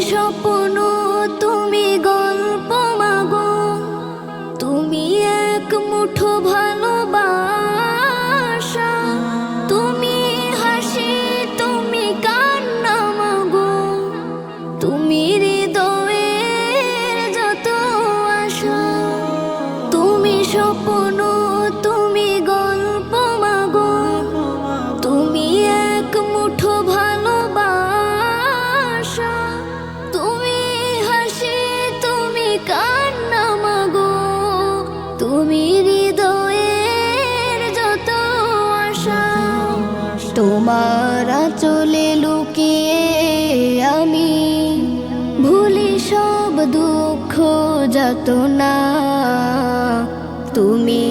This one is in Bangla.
স্বপ্ন, তুমি গল্প মাগো, তুমি এক মুঠো ভালোবাসা, তুমি হাসি, তুমি কান্না মাগো, তুমি হৃদয়ের যত আশা। তুমি স্বপ্ন, তুমি গল্প মাগো, তুমি এক মুঠো ভালোবাসা, তুমি হাসি, তুমি কান্না মাগো, তুমি হৃদয়ের যত আশা। তোমার আঁচলে লুকিয়ে আমি ভুলি সব দুঃখ যাতনা, তুমি